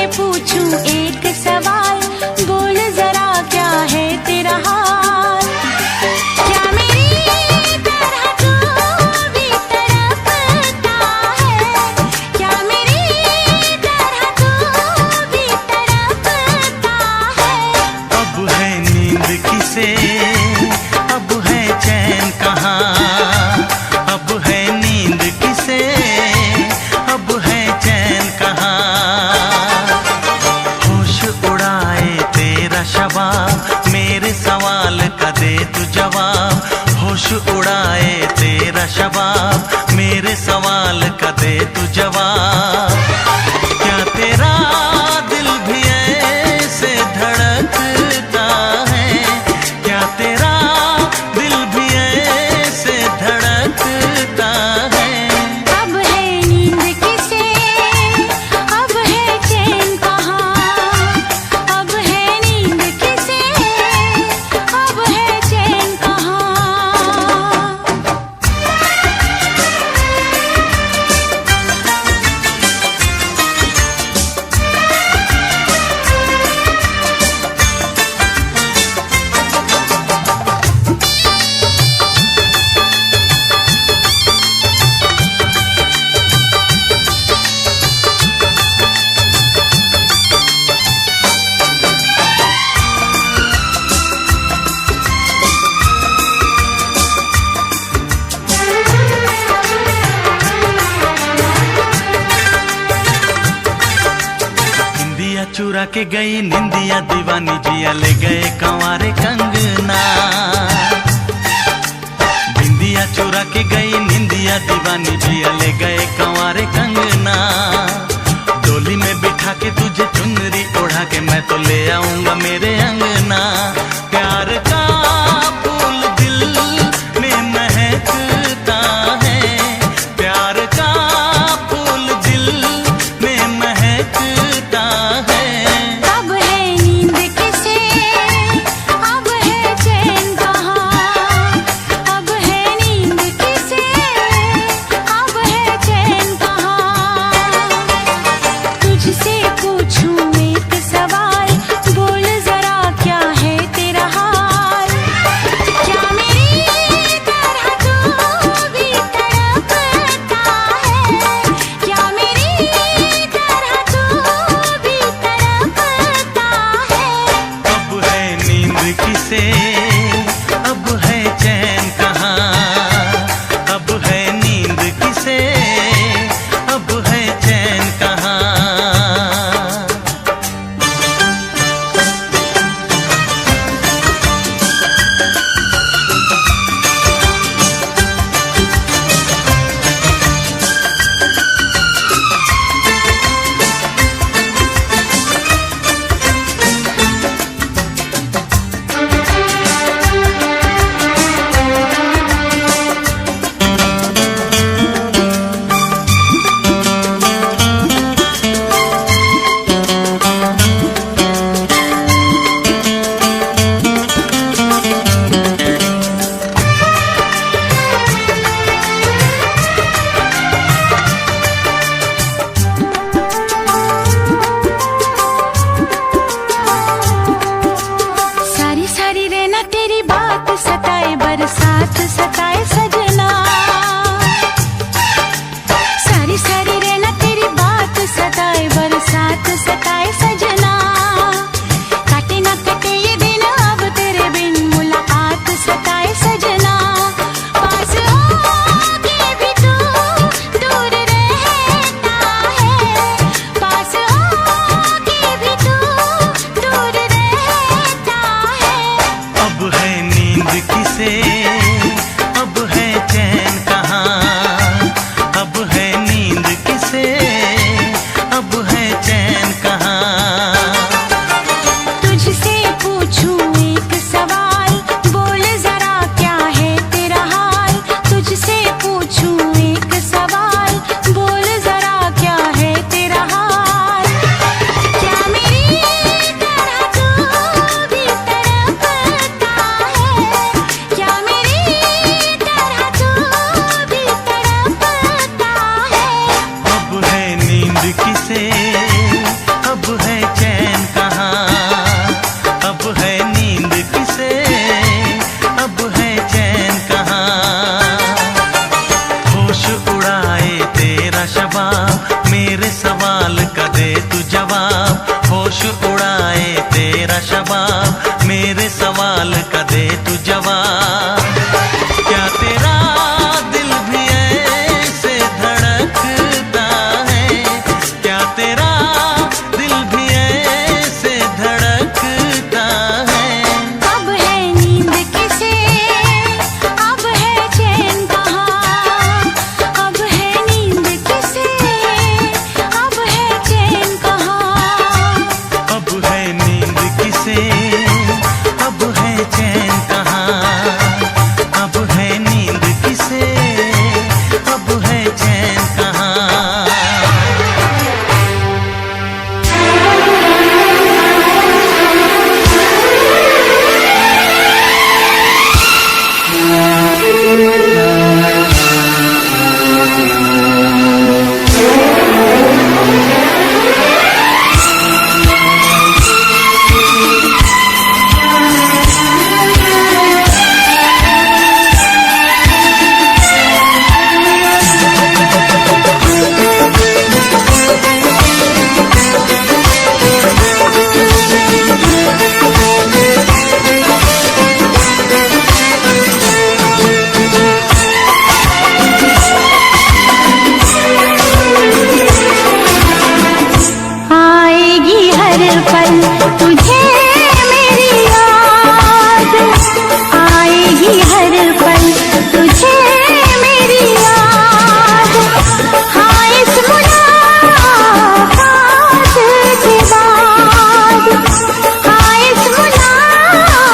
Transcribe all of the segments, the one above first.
पूछूं एक सवाल, बोल जरा क्या है तेरा हाल। क्या मेरी तरह तू भी तड़पता है, क्या मेरी तरह तू भी तड़पता है। अब है नींद किसे, अब है चैन कहाँ, अब है नींद किसे, अब है चैन कहाँ। होश उड़ाए तेरा शबाब, मेरे सवाल का दे तू जवाब। होश उड़ाए तेरा शबाब, मेरे सवाल का दे तू जवाब। क्या तेरा दिल भी ऐसे धड़कता है, क्या तेरा दिल भी ऐसे धड़कता है। अब है नींद किसे, अब है चैन कहाँ, अब है नींद किसे, अब है चैन कहाँ। निंदिया चुरा के गई निंदिया दीवानी, जिया ले गए कंवारे कंगना। बिंदिया चुरा के गई निंदिया दीवानी, जिया ले गए कंवारे कंगना। डोली में बिठा के तुझे चुनरी ओढ़ा के मैं तो ले आऊंगा मेरे अंगना। प्यार का फूल दिल में महकता है, प्यार का फूल दिल में महकता है। अब है नींद किसे, अब है चैन कहाँ, अब है नींद किसे, अब है चैन कहाँ। तुझसे पूछूं एक सवाल, बोल जरा क्या है तेरा हाल। क्या मेरी तरह तू भी तड़पता है, क्या मेरी तरह तू भी तड़पता है। अब है नींद किसे, अब है चैन कहाँ, अब है नींद किसे, अब है चैन कहाँ। शबाब, मेरे सवाल का दे तू जवाब। क्या तेरा दिल भी ऐसे धड़कता है, क्या तेरा दिल भी ऐसे धड़कता है। अब है नींद किसे, अब है चैन कहाँ, अब है नींद किसे, अब है चैन कहाँ। अब है नींद किसे, अब है चैन कहाँ, अब है नींद किसे, अब है चैन कहाँ। आएगी हर पल तुझे मेरी याद, आएगी हर पल तुझे मेरी याद। हाँ इस मुलाकात के बाद, हाँ इस मुलाकात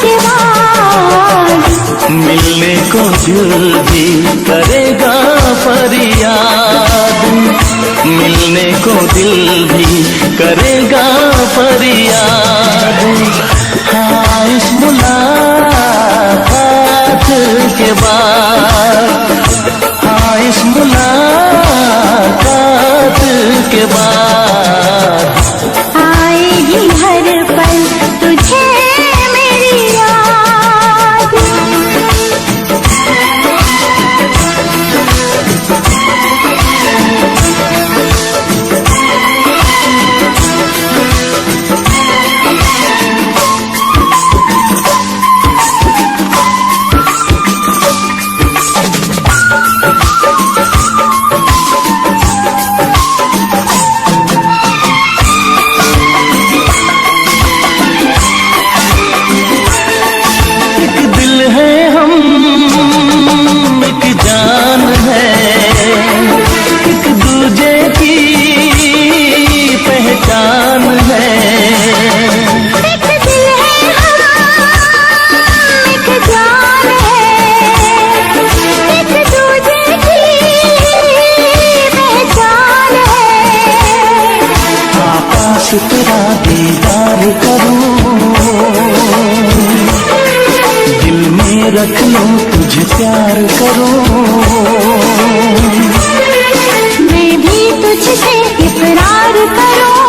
के बाद। मिलने को दिल भी करेगा फरियाद, मिलने को दिल भी करेगा फरियाद। हाँ इस मुलाकात के बाद, हाँ इस मुलाकात के बाद। आएगी हर पल तुझे मेरी याद। एक दिल है हम, एक जान है, एक दूजे की पहचान है। एक दिल है हम, एक जान है, एक दूजे की पहचान है। आकाश तेरा दीदार करूं, दिल में रख लूं तुझे प्यार करूं। मैं भी तुझसे इकरार करूं,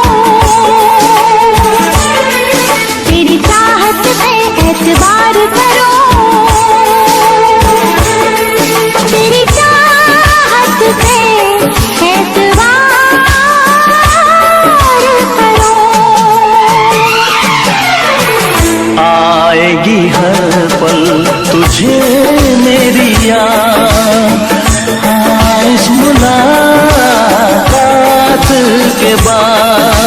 तेरी चाहत पे एतबार करूं, तेरी चाहत पे एतबार करूं। आएगी हर पल तुझे मेरी याद। हाँ इस मुलाकात के बाद।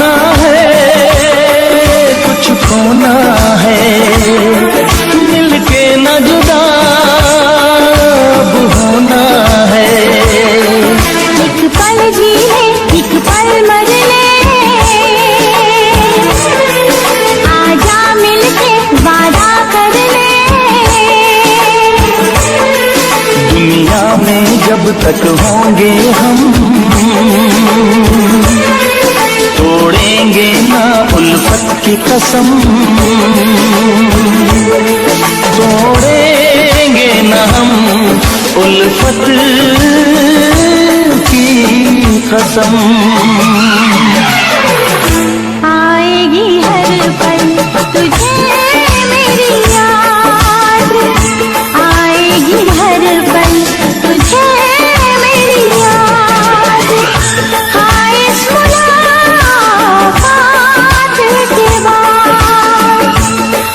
पाना है, कुछ खोना है, मिलके न जुदा अब होना है। एक पल जीने एक पल मरने, आजा मिलके वादा कर ले। दुनिया में जब तक होंगे हम, तोड़ेंगे ना उल्फत की कसम, तोड़ेंगे ना हम उल्फत की कसम। आएगी हर पल तुझे मेरी याद, आएगी हर पल तुझे मेरी याद। हाँ इस मुलाकात के बाद,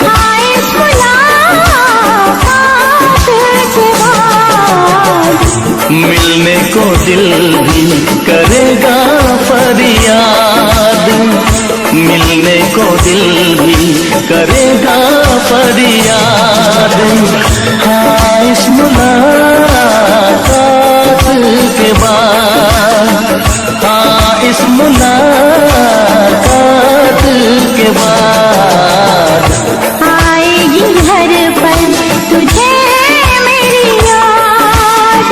हाँ इस मुलाकात के बाद, मिलने को दिल भी करेगा फरियाद, मिलने को दिल भी करेगा फरियाद। हाँ इस मुलाकात के बाद, हाँ इस मुलाकात के बाद, आएगी हर पल तुझे मेरी याद,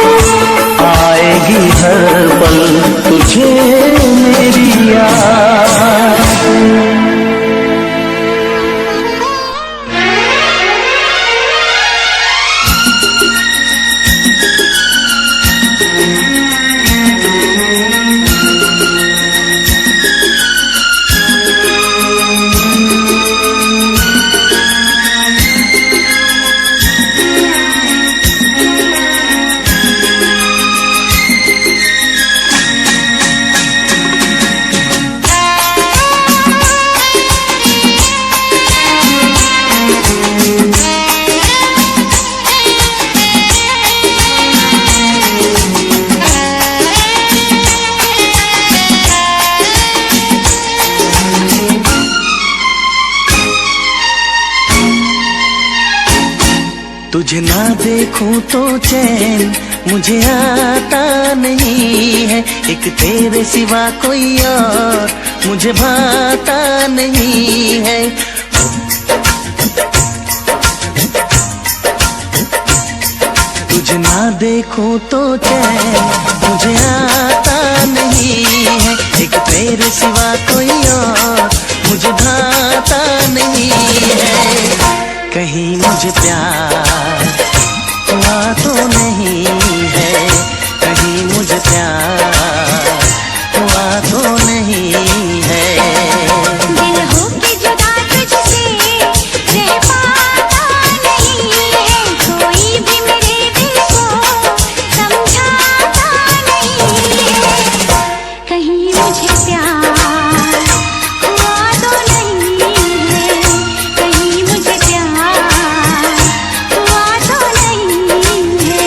आएगी हर पल तुझे मेरी याद। तुझे ना देखूं तो चैन मुझे आता नहीं है, एक तेरे सिवा कोई और मुझे भाता नहीं है। तुझे ना देखूं तो चैन मुझे आता नहीं है, एक तेरे सिवा कोई और मुझे भाता नहीं है। कहीं मुझे प्यार हुआ तो नहीं है, कहीं मुझे प्यार हुआ तो नहीं है। दिल हो के जुदा तुझसे रह पाता नहीं है, कोई भी मेरे दिल को समझाता नहीं है। कहीं मुझे प्यार हुआ तो नहीं है, कहीं मुझे प्यार हुआ तो नहीं है।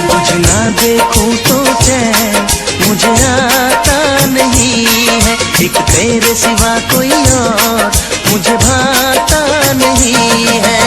तुझे ना देखूं तो चैन मुझे आता नहीं है, एक तेरे सिवा कोई और मुझे भाता नहीं है।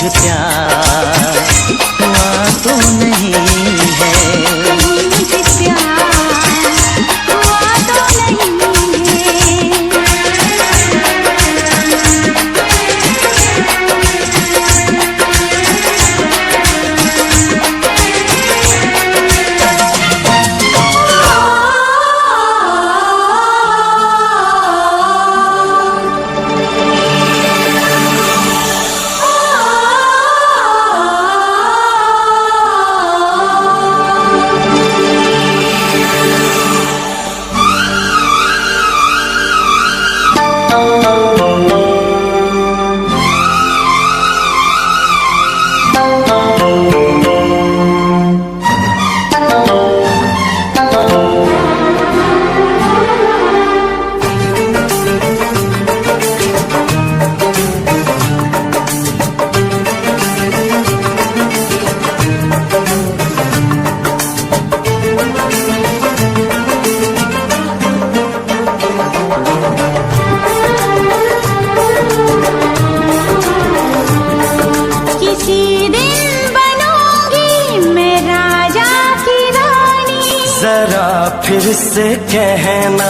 मुझे प्यार हुआ तो नहीं है। कहीं मुझे प्यार हुआ तो नहीं है। फिर से कहना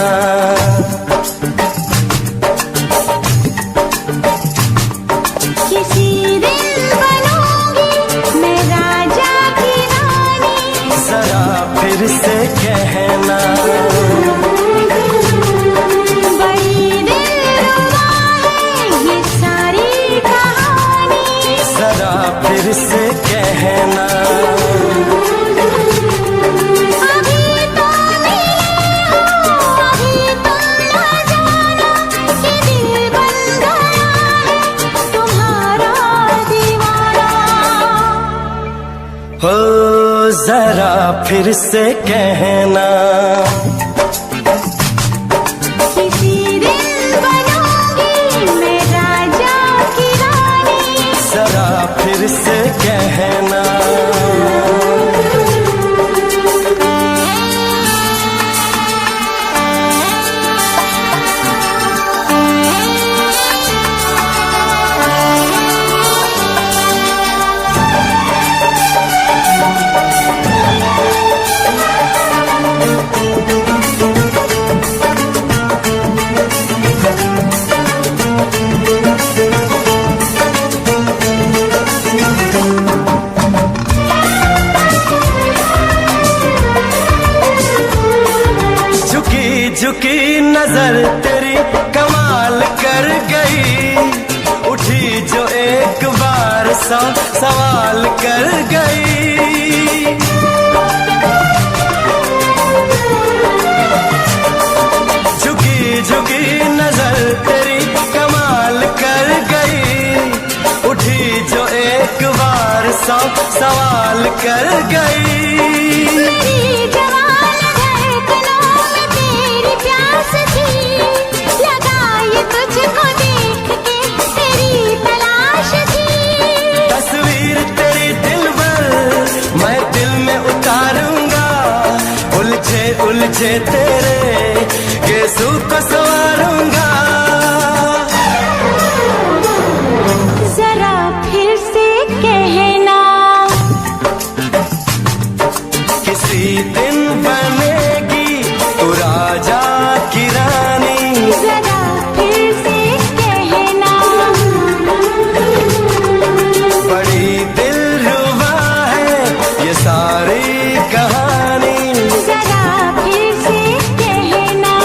किसी दिन बनूंगी मैं राजा की रानी। जरा फिर से कहना बड़ी दिलरुबा है ये सारी कहानी। जरा फिर से कहना हो जरा फिर से कहना किसी दिन बनूंगी मैं राजा की रानी। जरा फिर से कहना झुकी नजर तेरी कमाल कर गई। उठी जो एक बार सवाल कर गई। झुकी झुकी नजर तेरी कमाल कर गई। उठी जो एक बार सवाल कर गई। उलझे तेरे गेसू को संवारूंगा। जरा फिर से कहना किसी दिन बनेगी तू राजा की रानी। जरा फिर से कहना बड़ी दिलरुबा है ये सारी कहानी। जरा फिर से कहना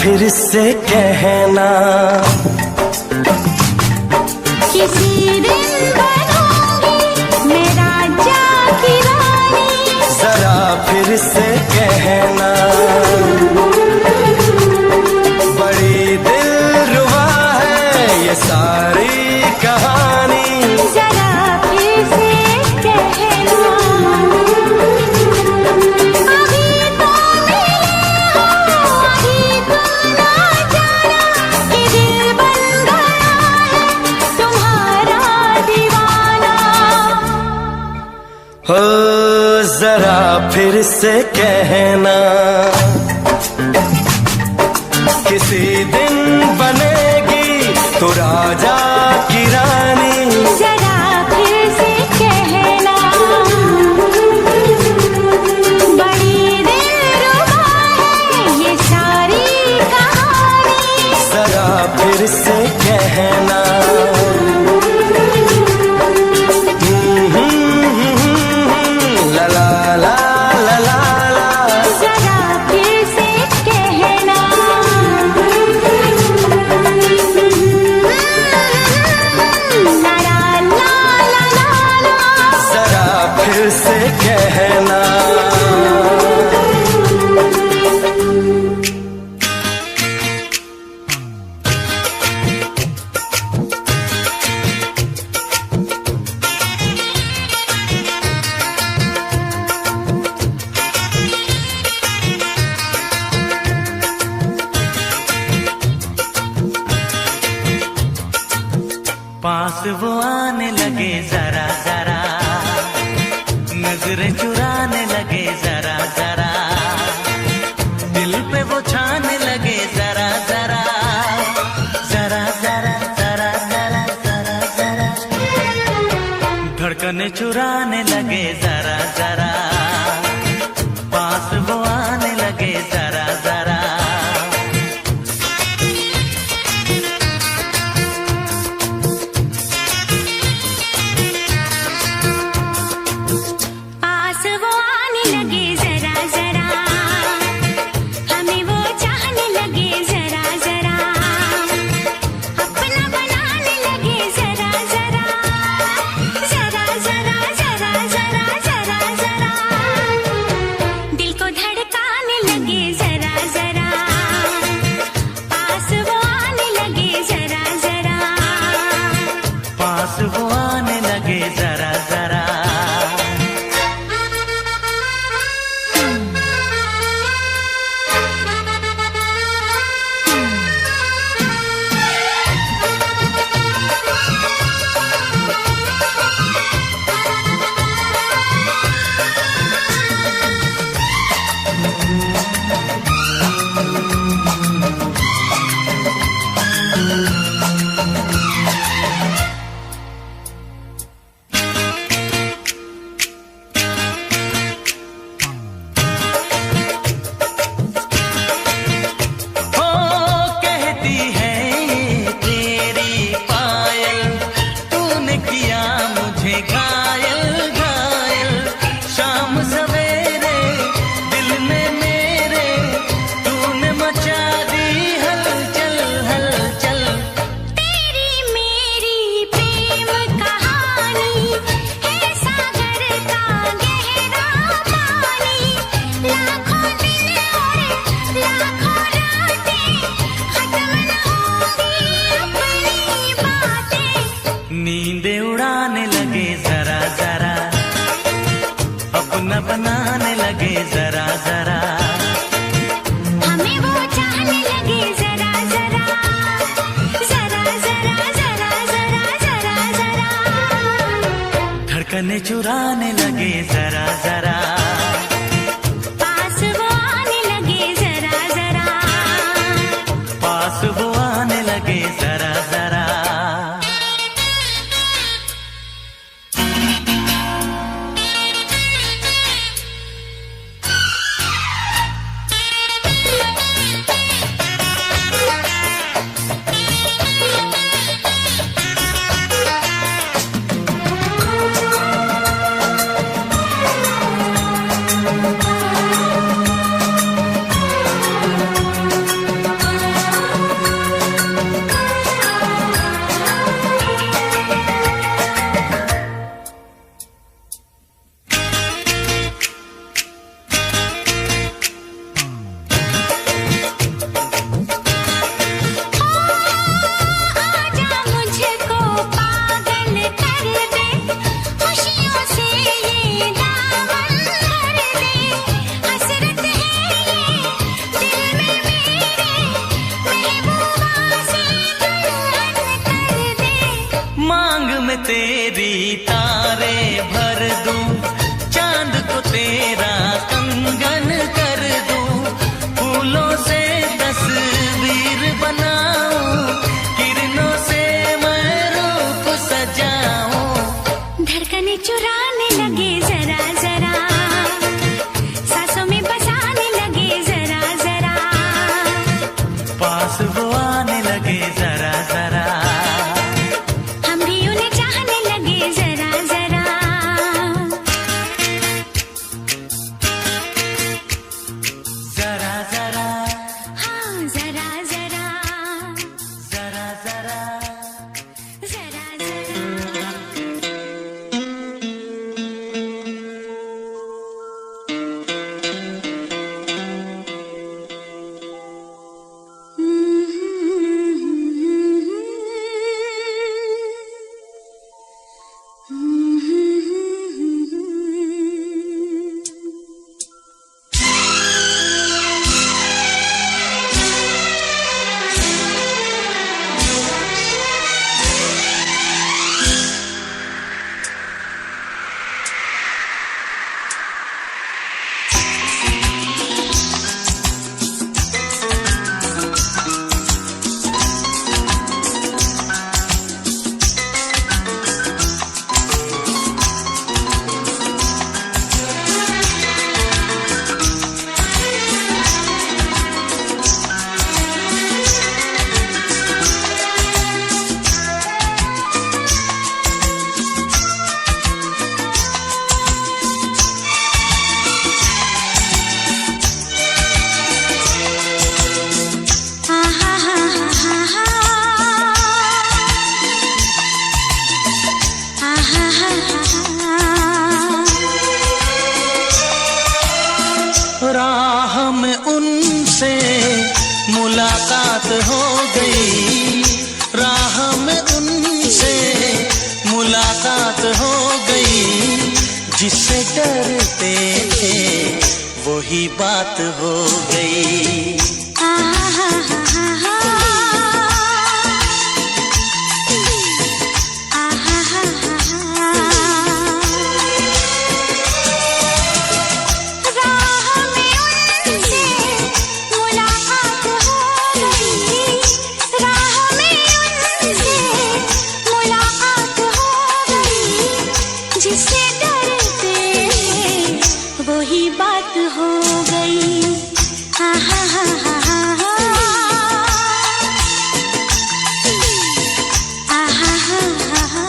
फिर से कहना, किसी दिन बनूंगी मैं राजा की रानी। जरा फिर से कहना, बड़ी दिलरुबा है ये सारी कहानी। जरा फिर से कहना, अभी तो मिले हो, अभी तो ना जाना कि दिल बन गया है तुम्हारा दीवाना। हो जरा फिर से कहना, किसी दिन बनेगी तो राजा की रानी। जरा फिर से कहना, बड़ी दिलरुबा है ये सारी कहानी। जरा फिर से कहना, ला ला ला ला ला ला। जरा फिर से कहना, ला ला ला ला ला। जरा फिर से कहना, पास वो आने लगे जरा जरा, नजरें चुराने लगे जरा जरा, दिल पे वो छाने लगे जरा जरा, जरा जरा जरा जरा जरा जरा, धड़कने चुराने लगे जरा जरा, पास वो आने लगे जरा जरा। पास वो आने लगे जरा जरा, हमें वो चाहने लगे जरा जरा, अपना बनाने लगे जरा जरा, जरा जरा जरा जरा जरा जरा, दिल को धड़काने लगे जरा जरा, पास वो आने लगे जरा जरा, पास वो आने लगे जरा जरा। नींदें उड़ाने लगे जरा जरा, अपना बनाने लगे जरा जरा, हमें वो चाहने लगे जरा जरा, जरा जरा जरा जरा जरा जरा, धड़कने चुराने लगे जरा जरा, पास वो आने लगे जरा जरा, पास वो आने लगे जरा जरा। तेरी तारे भर दूं, चांद को तेरा कंगन कर दूं, फूलों से तस्वीर बनाऊं, किरणों से मैं रूप सजाऊं। धड़कने चुराने लगे जरा जरा, सांसों में बसाने लगे जरा जरा, पास वो आने लगे जरा जरा, हम भी उन्हें चाहने लगे जरा जरा। जरा जरा, हाँ जरा जरा, जरा जरा। जरा जरा। राह में उनसे मुलाकात हो गई, राह में उनसे मुलाकात हो गई, जिससे डरते थे वही बात हो गई। जिससे डरते वही बात हो गई। हा हा हा हा हा हा हा हा हा।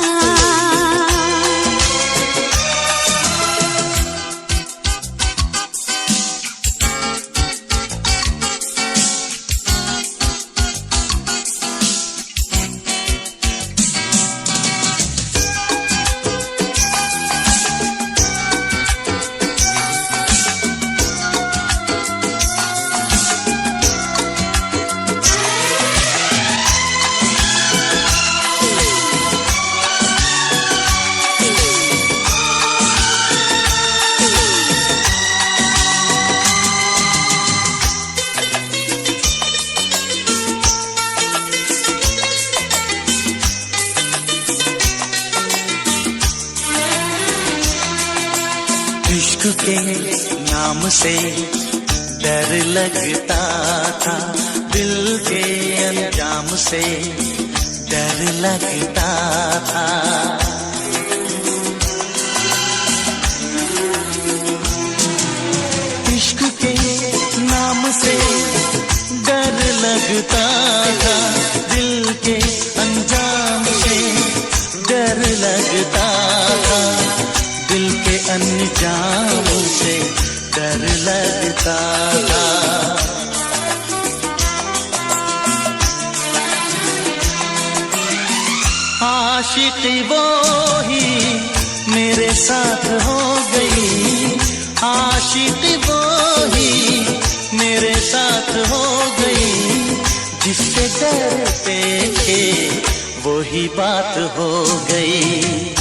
इश्क के नाम से डर लगता था, दिल के अंजाम से डर लगता था। इश्क के नाम से डर लगता था, दिल के अंजाम से डर लगता था, दिल के अंजाम से डर लगता था। आशिकी वो ही मेरे साथ हो गई, आशिकी वो ही मेरे साथ हो गई, जिससे डरते थे वही बात हो गई।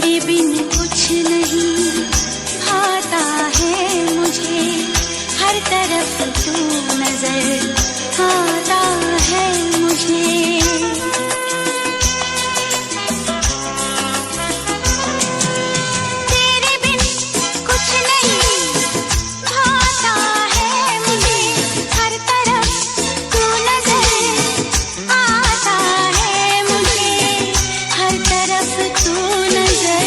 तेरे बिन कुछ नहीं आता है मुझे, हर तरफ तू नजर आता है मुझे। तेरे बिन कुछ नहीं भाता है मुझे, हर तरफ तू नजर आता है मुझे, हर तरफ तू नजर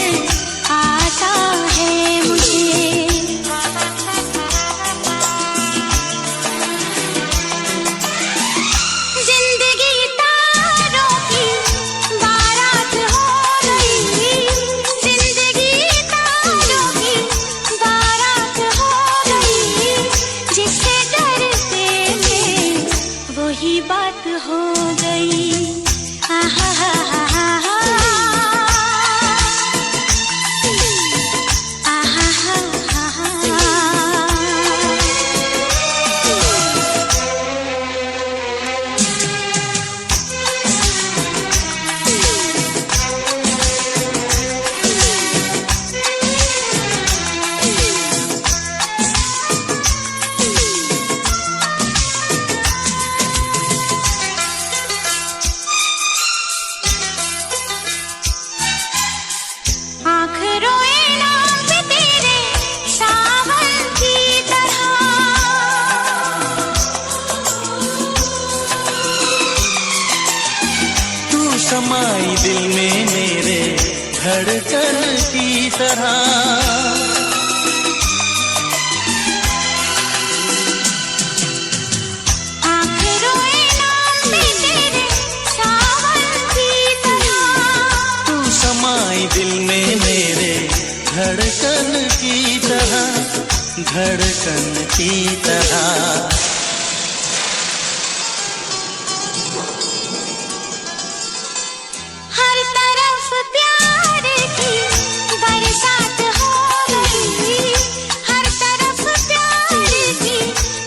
आता है मुझे। जिंदगी तारों की बारात हो गई, जिंदगी तारों की बारात हो गई, जिससे डरते थे वही बात हो गई। आहा हा हा हा हा, आहा हा हा हा। आँख रोए नाम पे तेरे सावन की तरह, तू समाई दिल में मेरे धड़कन की तरह। आँख रोए नाम पे तेरे सावन की तरह, तू समाई दिल में मेरे धड़कन की तरह, धड़कन की तरह। हर तरफ प्यार की बरसात हो गई, हर तरफ प्यार की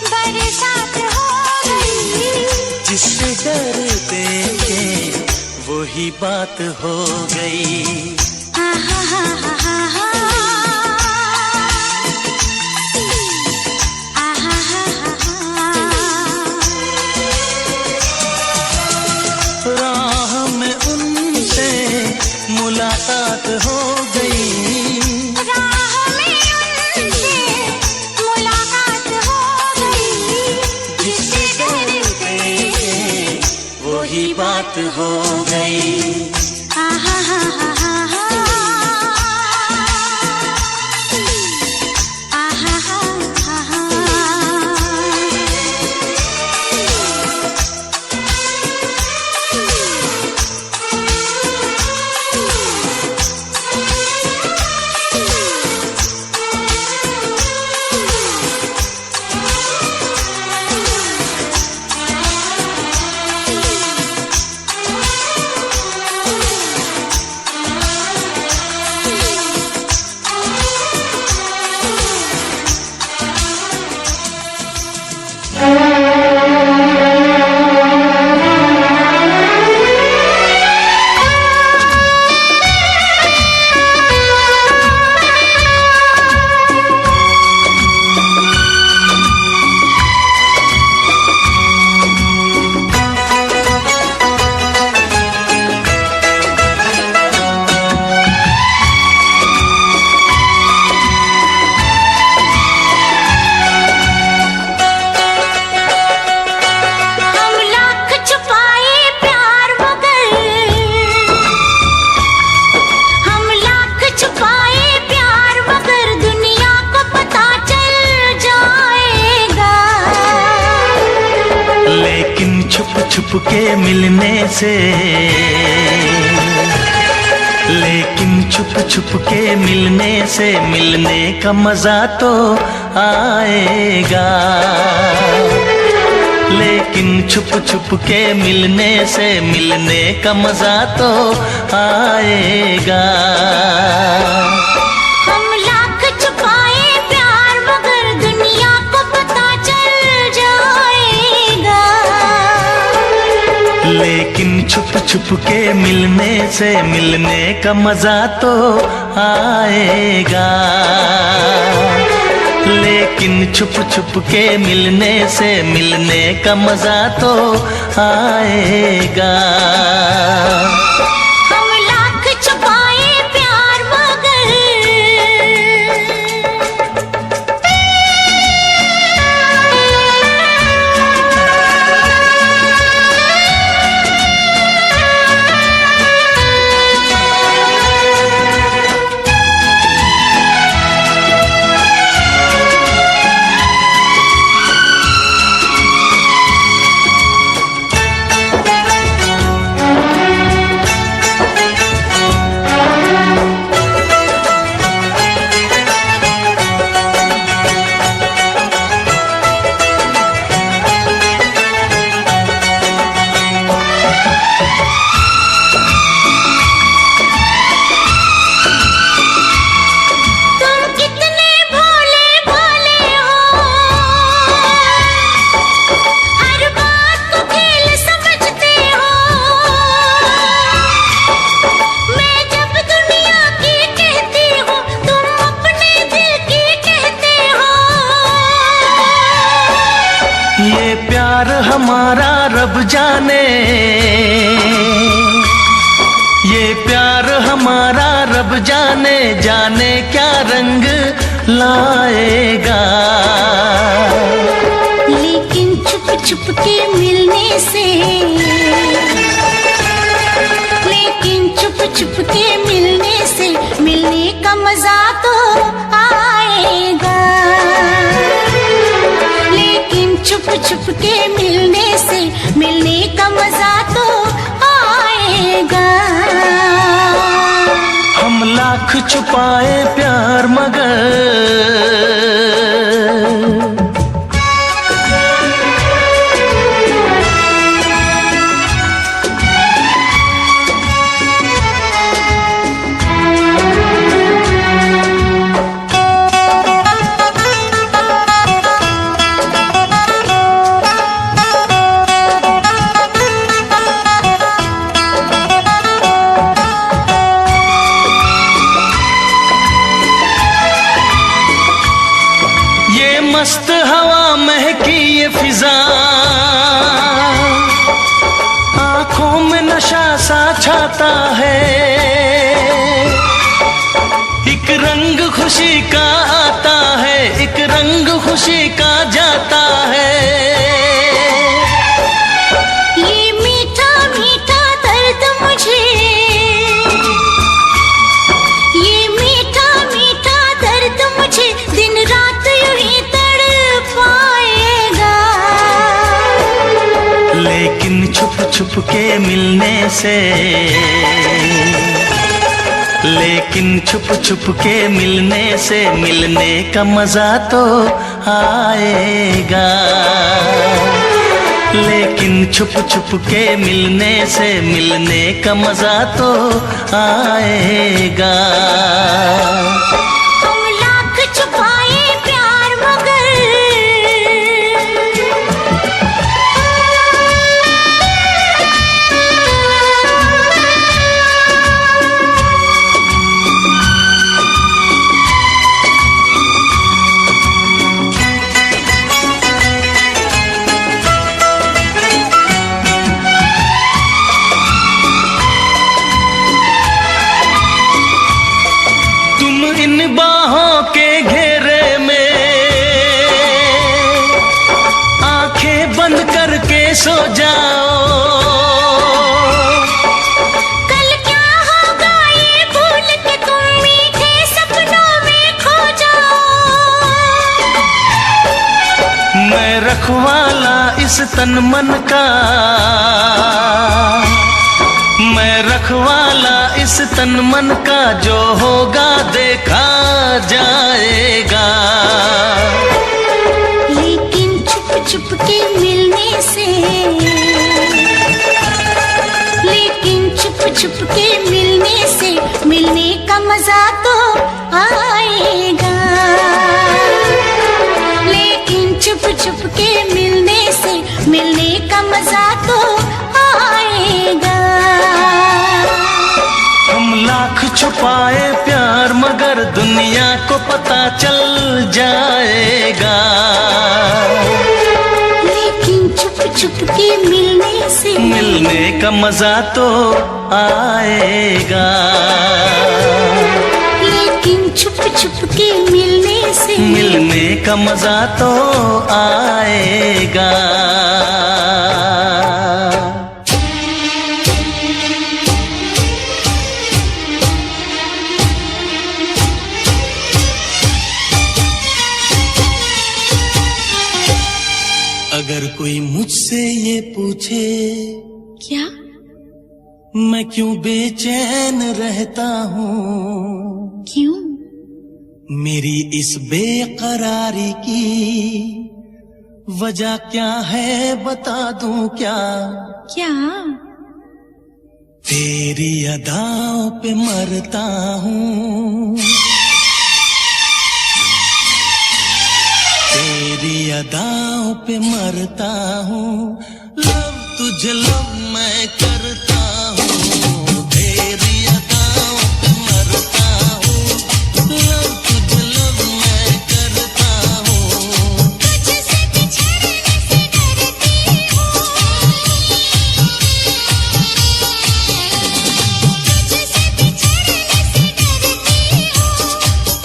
बरसात हो गई, जिससे डरते थे वही बात हो गई। आहा हा हा हा हा, आहा हा हा हा। राह में उनसे मुलाकात हो गई, राह में उनसे मुलाकात हो गई, जिससे डरते थे वही बात हो गई। आहा हा हा हा हा, आहा हा हा हा। छुप के मिलने से, लेकिन छुप के मिलने से मिलने का मजा तो आएगा। लेकिन छुप के मिलने से मिलने का मजा तो आएगा। हम लाख छुपाए प्यार मगर दुनिया को पता चल जाएगा। लेकिन लेकिन छुप छुप के मिलने से मिलने का मजा तो आएगा। लेकिन छुप छुप के मिलने से मिलने का मजा तो आएगा। हम लाख छुपाए प्यार मगर हमारा रब जाने, ये प्यार हमारा रब जाने, जाने क्या रंग लाएगा। लेकिन छुप छुप के मिलने से, लेकिन छुप छुप के मिलने से मिलने का मजा तो आएगा। लेकिन छुप छुप के मिलने से मिलने का मजा तो आएगा। हम लाख छुपाए प्यार मगर मस्त हवा महकी ये फिजा, आंखों में नशा सा छाता है। एक रंग खुशी का आता है, एक रंग खुशी का जाता है। ये मीठा मीठा दर्द मुझे, ये मीठा मीठा दर्द मुझे दिन रात यूं ही पाएगा। लेकिन छुप छुप के मिलने से, लेकिन छुप छुप के मिलने से मिलने का मजा तो आएगा। लेकिन छुप छुप के मिलने से मिलने का मजा तो आएगा। इन बाहों के घेरे में आंखें बंद करके सो जाओ। कल क्या होगा ये भूल के तुम मीठे सपनों में खो जाओ। मैं रखवाला इस तन मन का, मैं रखवाला इस तन मन का, जो होगा देखा जाएगा। लेकिन छुप छुप के मिलने से, लेकिन छुप छुप के मिलने से मिलने का मजा तो आएगा। लेकिन छुप छुप के मिलने से मिलने का मजा तो आएगा। छुपाए प्यार मगर दुनिया को पता चल जाएगा। लेकिन छुप छुप के मिलने का मजा तो आएगा। लेकिन छुप छुप के मिलने का मजा तो आएगा। अगर कोई मुझसे ये पूछे क्या मैं क्यों बेचैन रहता हूँ, क्यों मेरी इस बेकरारी की वजह क्या है बता दूं क्या। क्या तेरी अदाओं पे मरता हूँ, तेरी अदाओं पे मरता हूँ। लव तुझे लव मैं करता हूँ, तेरी अदाओं पे मरता हूँ। लव तुझे लव मैं करता हूँ। तुझसे बिछड़ने से डरती हूँ, तुझसे बिछड़ने से डरती हूँ।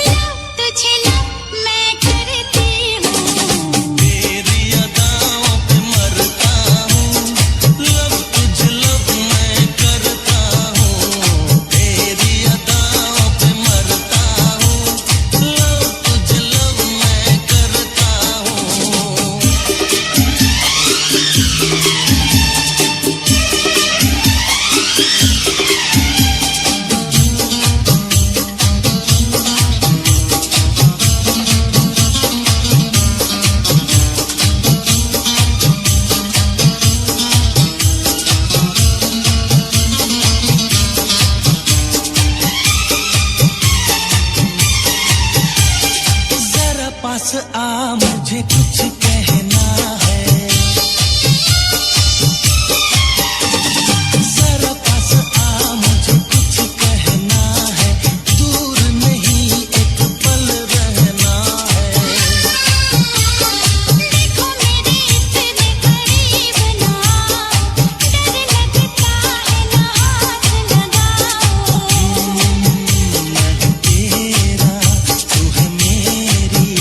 लव तुझे लव मैं करती हूँ, तेरी अदाओं पे मरता हूँ। लव तुझे लव मैं करता हूँ, तेरी अदाओं पे मरता हूँ। लव तुझे लव मैं करता हूँ। जरा पास आ मुझे कुछ कहना है। जरा पास आ मुझे कुछ कहना है। दूर नहीं एक पल रहना है। देखो मेरे इतने करीब ना आओ, डर लगता है ना हाथ लगाओ। मैं तेरा तू है मेरी,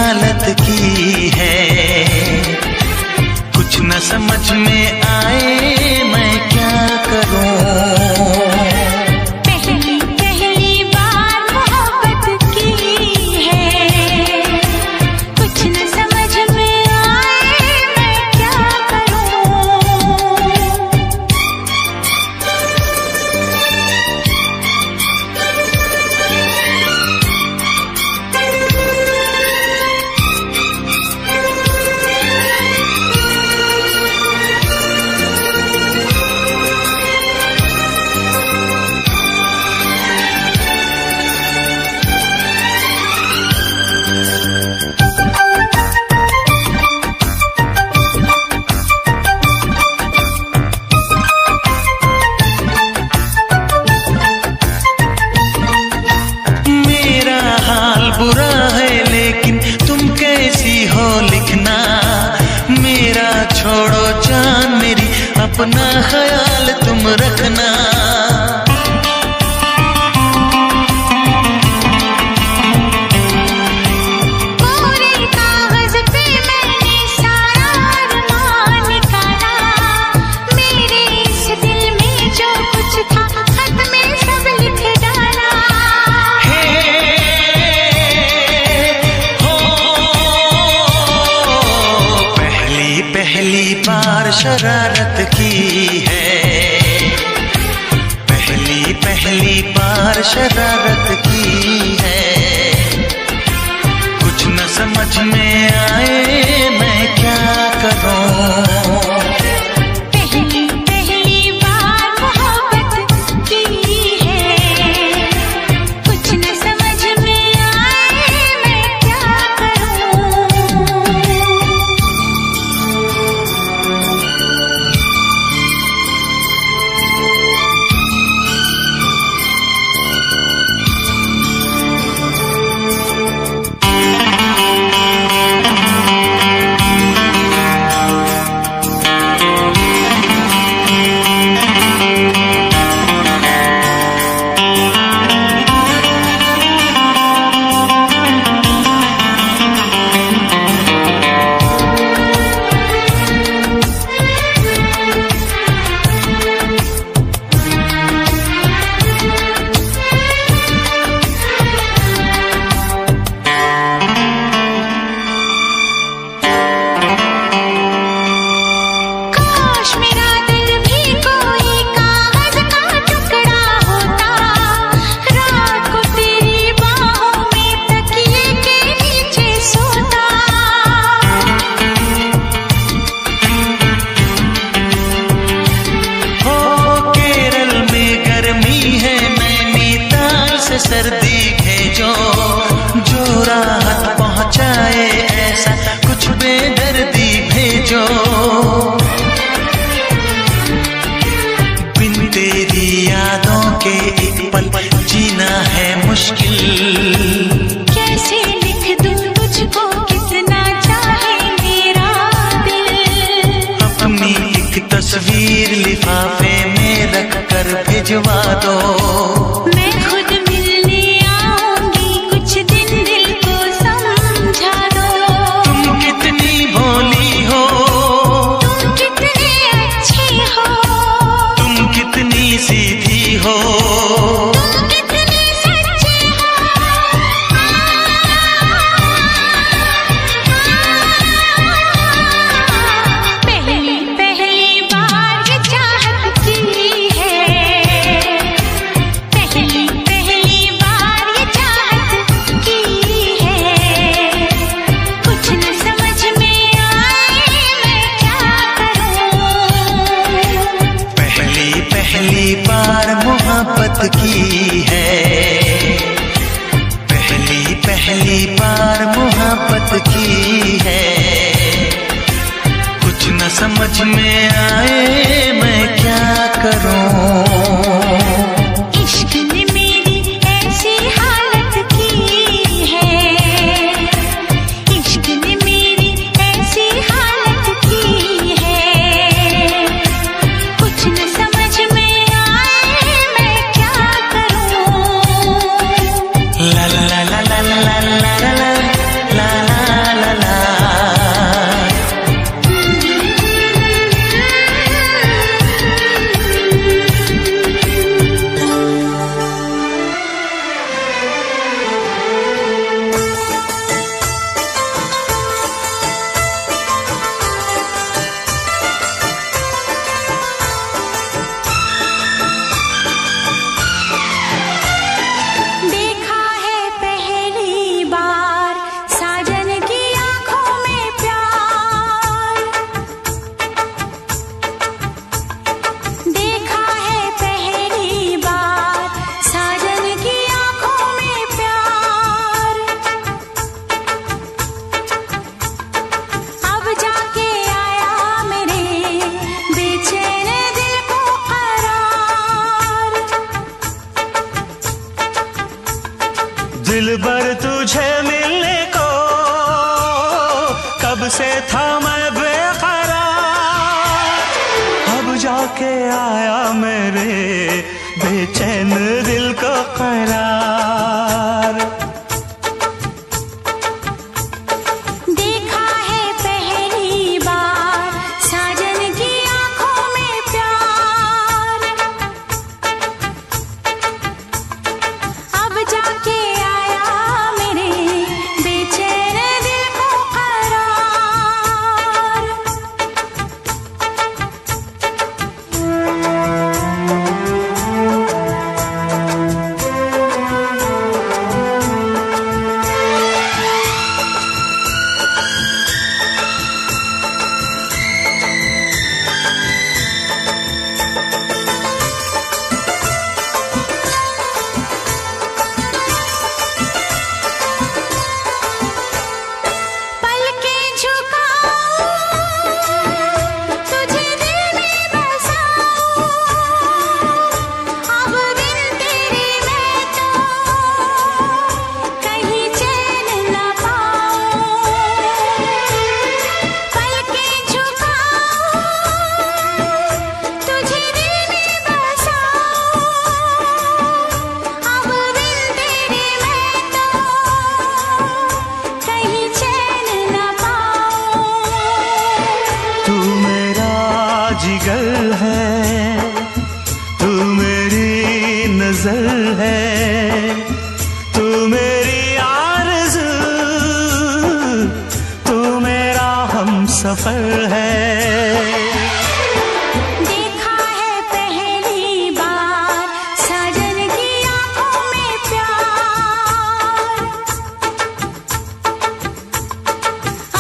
हालत की है। कुछ न समझ में आए मैं क्या करूं। पहली पहली बार मोहब्बत की है, कुछ न समझ में आए मैं क्या करूं। बुरा है लेकिन तुम कैसी हो लिखना। मेरा छोड़ो जान मेरी, अपना ख्याल तुम रखना। कोरे कागज पे मैंने सारा अरमान निकाला, मेरे इस दिल में जो कुछ था खत में सब लिख डाला। पहली बार शरारत की है, पहली बार शरारत की है। कुछ न समझ में आए मैं क्या करूं। पहली बार मोहब्बत की है, कुछ न समझ में आए मैं क्या करूं। सर्दी भेजो जो राहत पहुंचाए, ऐसा कुछ बेदर्दी भेजो। बिन तेरी यादों के एक पल जीना है मुश्किल। कैसे लिख दूं तुझको कितना चाहे मेरा दिल। अपनी एक तस्वीर लिफाफे में रख कर भिजवा दो। मैं खुद मिलने आऊंगी, कुछ दिन दिल को समझा दो। तुम कितनी भोली हो, तुम कितने अच्छे हो, तुम कितनी सीधी हो, तुम कितने सच्चे हो। पहली बार ये चाहत की है, पहली बार ये चाहत की है। कुछ न समझ में आए मैं क्या करूं। पहली बार मोहब्बत की है, पहली बार मोहब्बत की है। कुछ न समझ में आए मैं क्या करूं। इश्क ने मेरी ऐसी हालत की है, इश्क ने मेरी ऐसी हालत की है। कुछ न समझ में आए मैं क्या करूं। ला ला ला ला ला ला ला ला ला ला। दिलबर तुझे मिलने को कब से था मैं बेकरार, अब जाके आया मेरे बेचैन दिल को करार। देखा है पहली बार साजन की आंखों में प्यार, अब जाके आया मेरे बेचैन दिल को करार। जिगर है तू मेरी नजर है, तू मेरी आरज़ू, तू मेरा हमसफर है। देखा है पहली बार साजन की आंखों में प्यार,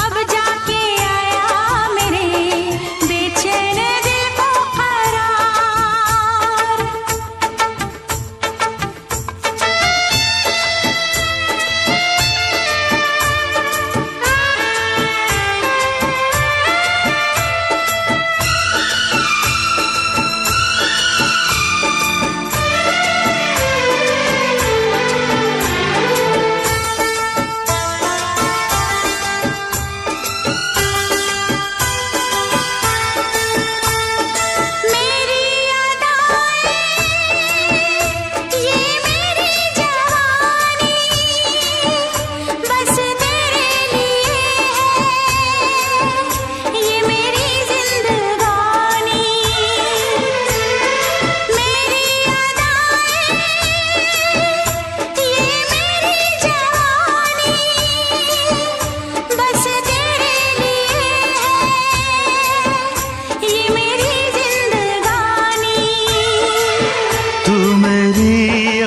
अब जाके आया मेरे बेचैन दिल को करार।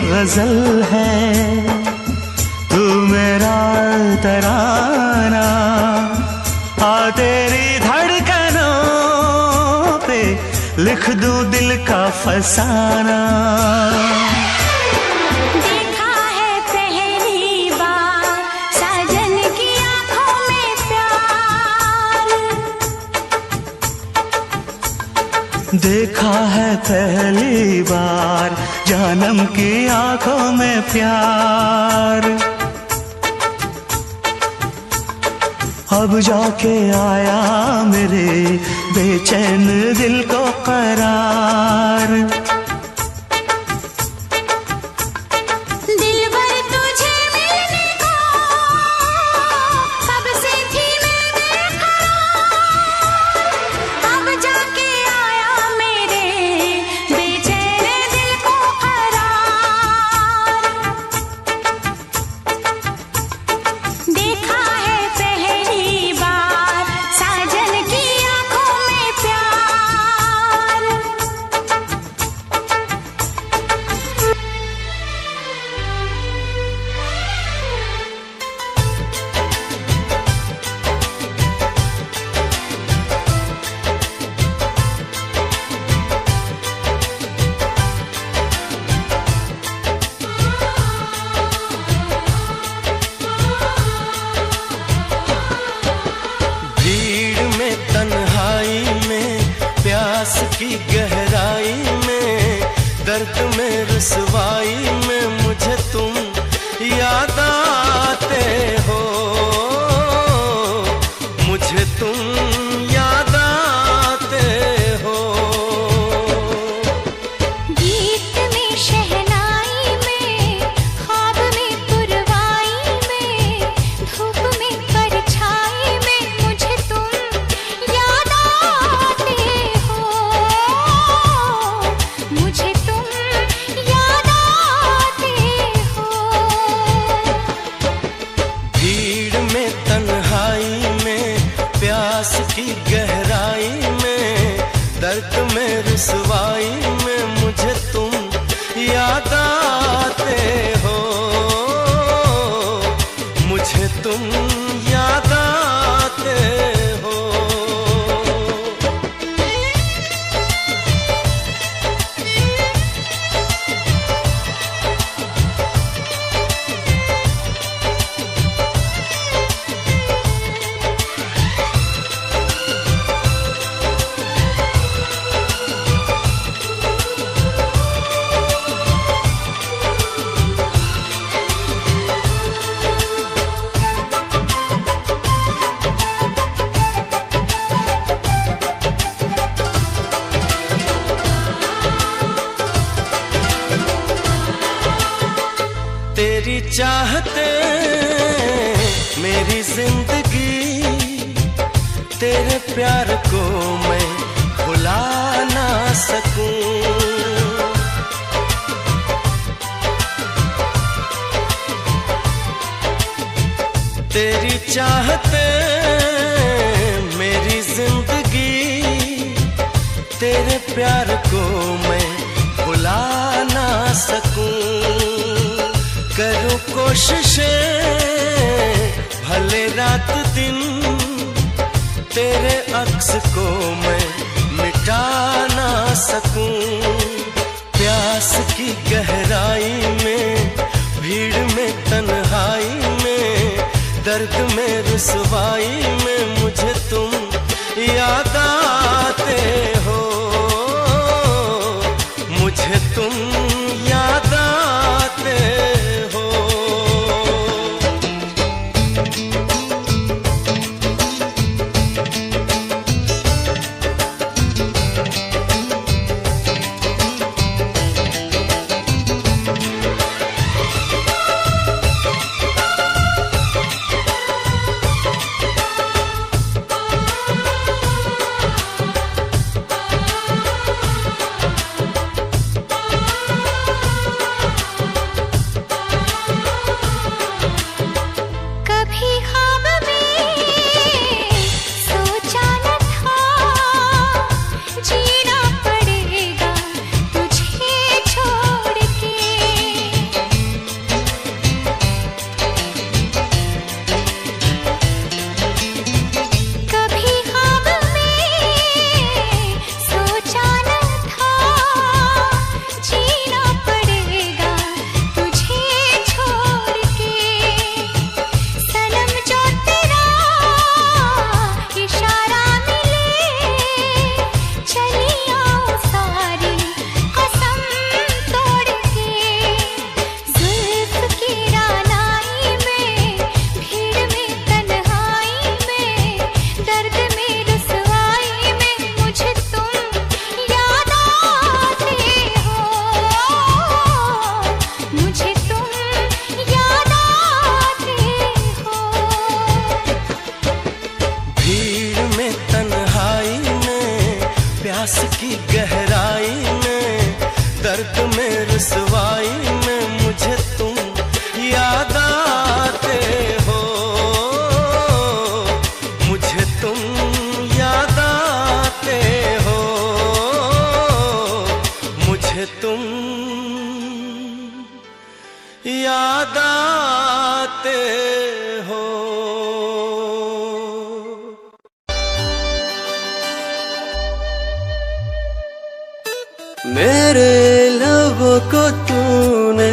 गजल है तू मेरा तराना, आ तेरी धड़कनों पे लिख दूं दिल का फसाना। देखा है पहली बार साजन की आंखों में प्यार, देखा है पहली बार जानम की आंखों में प्यार, अब जाके आया मेरे बेचैन दिल को करार। दिलबर तुझे मिलने को कब से थी मैं बेकरार, अब जाके आया मेरे बेचैन दिल को करार। देखा है पहली बार साजन की आंखों में प्यार, तुम याद आते हो। तेरी चाहते मेरी जिंदगी, तेरे प्यार को मैं भुला ना सकूं। तेरी चाहते मेरी जिंदगी, तेरे प्यार को मैं भुला ना सकूं। करूं कोशिशें भले रात दिन, तेरे अक्स को मैं मिटा ना सकूं। प्यास की गहराई में, भीड़ में, तन्हाई में, दर्द में, रुसवाई में मुझे तुम याद आते हो। मुझे तुम याद आते हो। प्यास की गहराई में, दर्द में, रुसवाई में मुझे तुम याद आते हो। मुझे तुम याद आते हो। मुझे तुम याद आते हो। मेरे लबों को तूने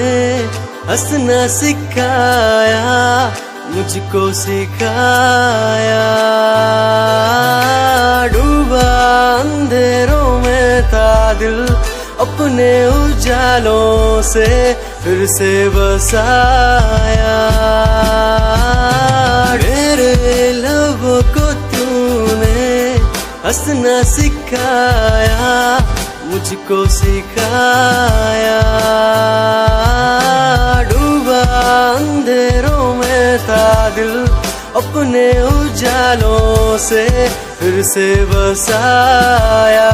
हंसना सिखाया, मुझको सिखाया। डूबा अंधेरों में था दिल, अपने उजालों से फिर से बसाया। मेरे लबों को तूने हंसना सिखाया, मुझको सिखाया। डूबा अंधेरों में था दिल, अपने उजालों से फिर से बसाया।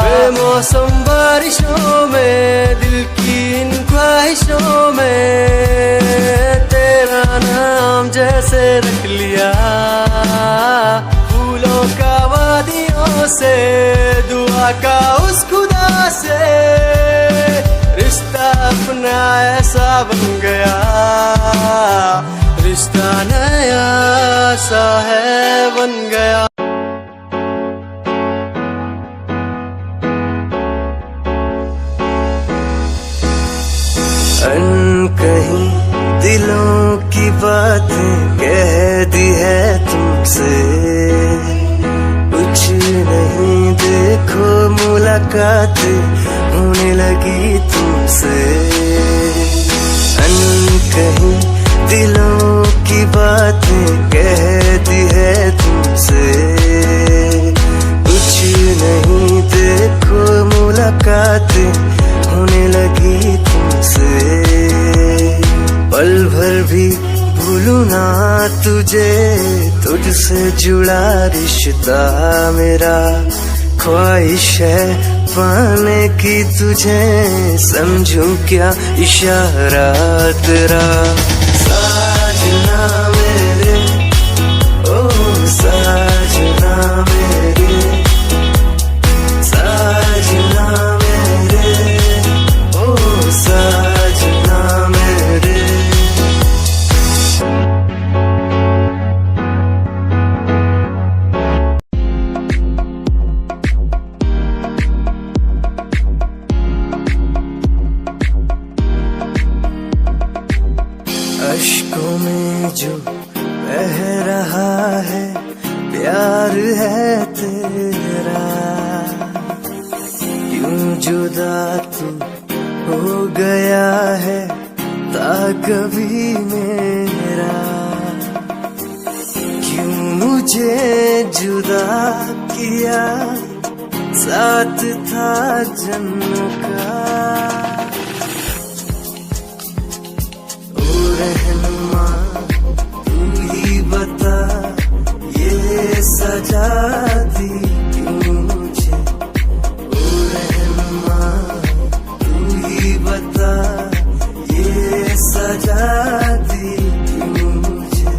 बेमौसम बारिशों में, दिल की इन ख्वाहिशों में, तेरा नाम जैसे रख लिया। फूलों का वादियों से, दुआ का उस खुदा से, रिश्ता अपना ऐसा बन गया। रिश्ता कैसा है बन गया। कहीं दिलों की बातें कह दी है तुमसे, कुछ नहीं देखो मुलाकातें होने लगी तुमसे। कहीं दिलों की बातें कह दी है तुमसे, कुछ नहीं देखो मुलाकातें होने लगी तुमसे। पल भर भी भूलूं ना तुझे, तुझसे जुड़ा रिश्ता मेरा। ख्वाहिश है पाने की तुझे, समझूं क्या इशारा तेरा। साजना मेरे, ओ साजना मेरे, साजना मेरे, ओ साजना मेरे। अश्कों में जो बह रहा है प्यार है तेरा, क्यों जुदा तू हो गया है ता कभी मेरा। क्यों मुझे जुदा किया साथ था जन्म का। रहनुमा तू ही बता, ये सजा दी क्यों मुझे। ओ रहनुमा तू ही बता, ये सजा दी क्यों मुझे।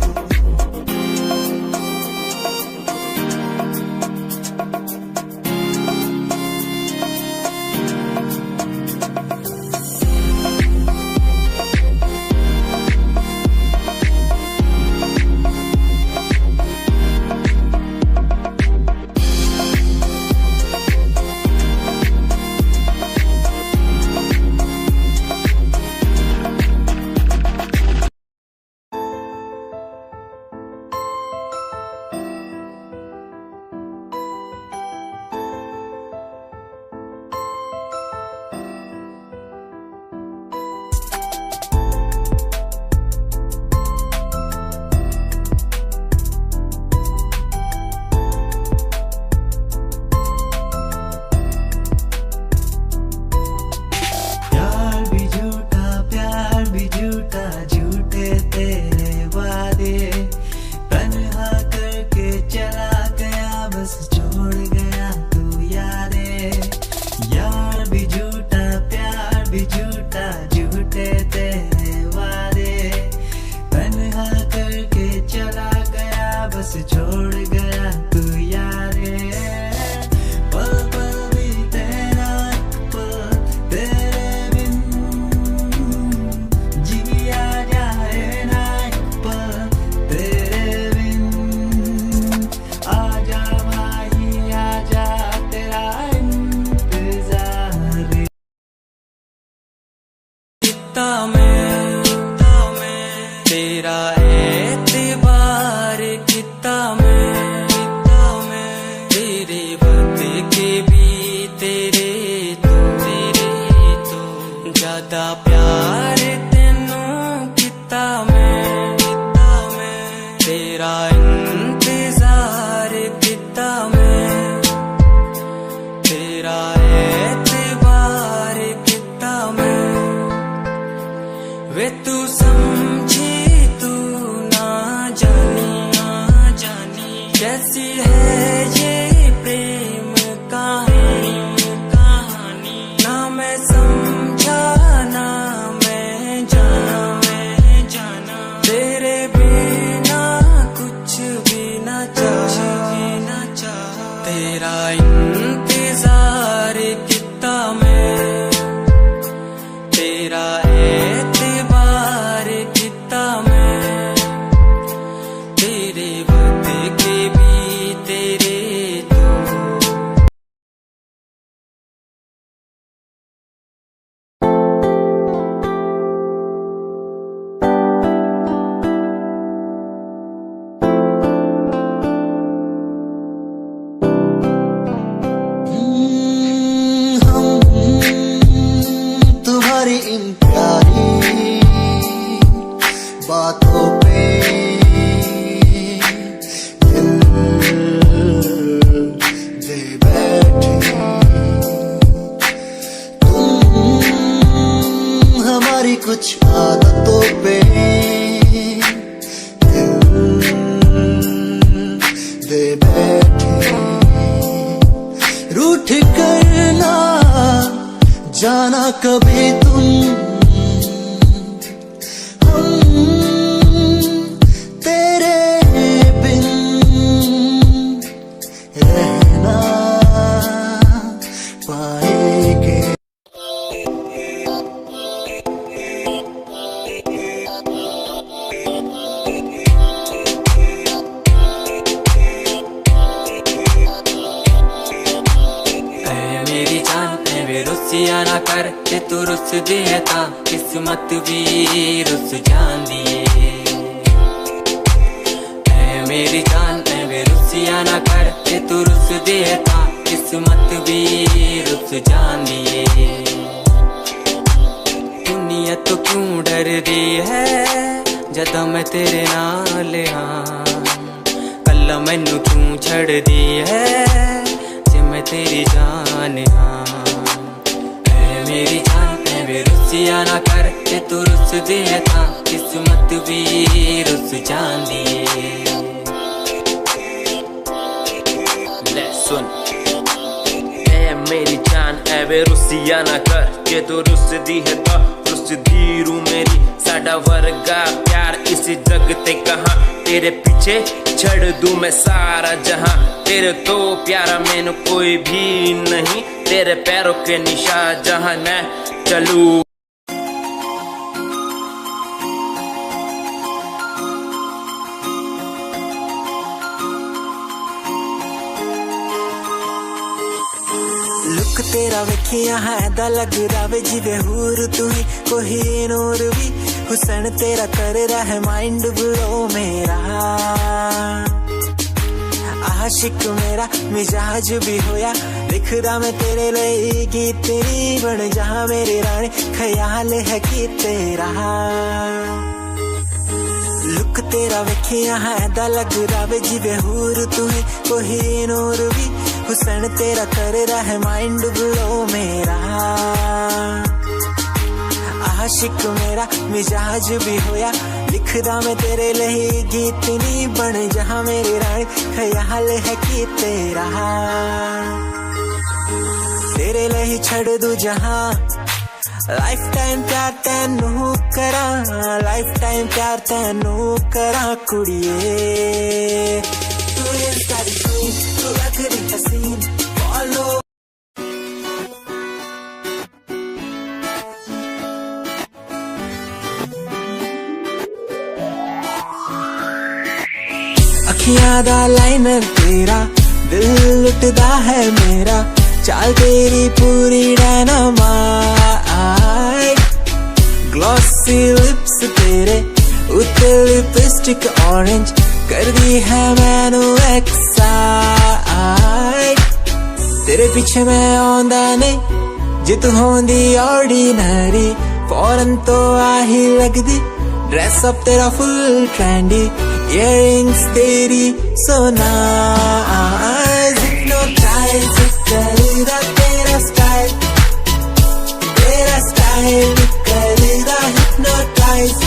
तेरा एतबार कितना मैं, तेरे वक्त के भी तेरे तो ज्यादा प्यार तेनों कितना मैं, तेरा इंतजार कितना मैं, तेरा एतबार कितना मैं। वे तू समझी तू ना जानी कैसी है ये प्रेम कहानी ना मैं समझा ना बातों पे दिल दे बैठे तुम हमारी कुछ आदतों पे दिल दे बैठे रूठ कर ना जाना कभी तुम तेरे बिन रहना पाएंगे। मेरी जान वे रुसिया ना कर ते तू रुस दिए ता किस्मत भी रुस जांदी ऐ मेरी जान वे रुसिया ना कर ते तू रुस दिए ता किस्मत भी रुस जांदी दुनिया तो क्यों डर दी है जदा मैं तेरे नाल हाँ कल्ला मैनू क्यों छड़ दी है मैं तेरी जान हाँ ऐ मेरी जान वे रुसिया ना कर ते तू रुस दिए ता किस्मत भी रुस जांदी ले सुन ऐ मेरी जान ऐ वे रुसिया ना कर के तू रुस दी है ता रुस दी रू मेरी साडा वर्गा प्यार इस जग ते कहां तेरे पीछे छड़ दूं मैं सारा जहां तेरे तो प्यारा मैंने कोई भी नहीं तेरे पैरों के निशान जहां मैं चलूं लुक तेरा वेखिया है दा लग रावे जिवे हूर तू ही कोई नूर भी हुसैन तेरा कर रहा है माइंड ब्लो मेरा आशिक मेरा मिजाज भी होया लिखदा मैं तेरे लिए गीत तेरी बन जहां मेरी रानी ख्याल है कि तेरा लुक तेरा वेखिया है दा लग रावे जिवे हूर तू ही कोई नूर भी हुसैन तेरा कर रहा है माइंड ब्लो मेरा आशिक मेरा मिजाज भी होया लिखदा मैं तेरे लिए गीत नी बन जहां मेरी रानी ख्याल है कि तेरा तेरे लिए छड़ दूं जहां लाइफ टाइम प्यार तेनू करा लाइफ टाइम प्यार तेनू करा कुड़िए तू इंस्टा दी क्वीन तू लगदी हसीन फॉलो अखियां दा लाइनर तेरा दिल लुटदा है मेरा चाल तेरी पूरी डायनामाइट ग्लॉसी लिप्स तेरे उत्ते लिपस्टिक ऑरेंज कर दी है मैनू एक्साइट तेरे पीछे मैं आंदा नहीं जे तू होंदी ऑर्डिनरी फौरन तो आही लगदी ड्रेस अप तेरा फुल ट्रेंडी इयरिंग्स तेरी so nice hypnotize करेगा तेरा स्टाइल करेगा hypnotize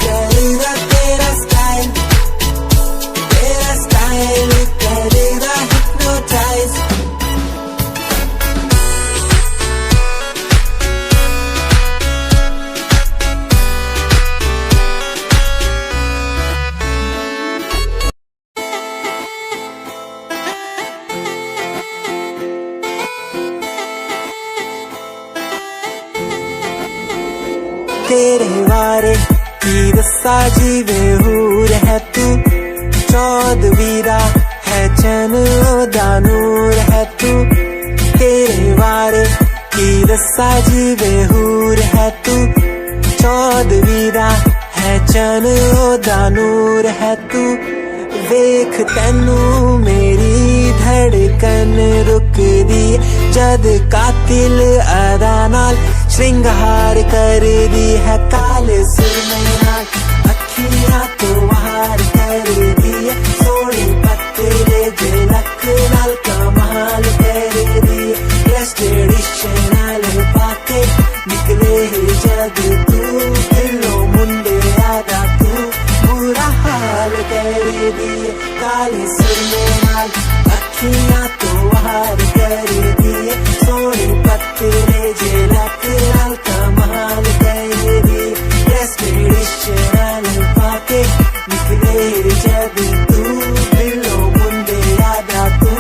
करेगा तेरा स्टाइल करेगा hypnotize तेरे बारे की दस्सा जीवे हूर है तू चौदवी दा है चन दा नूर है तू तेरे बारे की दस्सा जीवे हूर है तू चौदवी दा है चन दा नूर है तू वेख तैनू मेरी धड़कन रुक दी जद कातिल अदा नाल श्रृंगार कर दी है काले सुरमैया, अखियां तो वार कर दी है सोने पत्ते झलक लाल कमाल कर दी है। ड्रेस ट्रेडिशनल पाके निकले जग तू, दिलो मुंडे आदा तू बुरा हाल कर दी है। काले सुरमैया अखियां तो वार कर दी है सोने पत्ते झलक लाल कमाल कर दी। ड्रेस ट्रेडिशनल पाके निकले जब तू, दिलो मुंडे आदा तू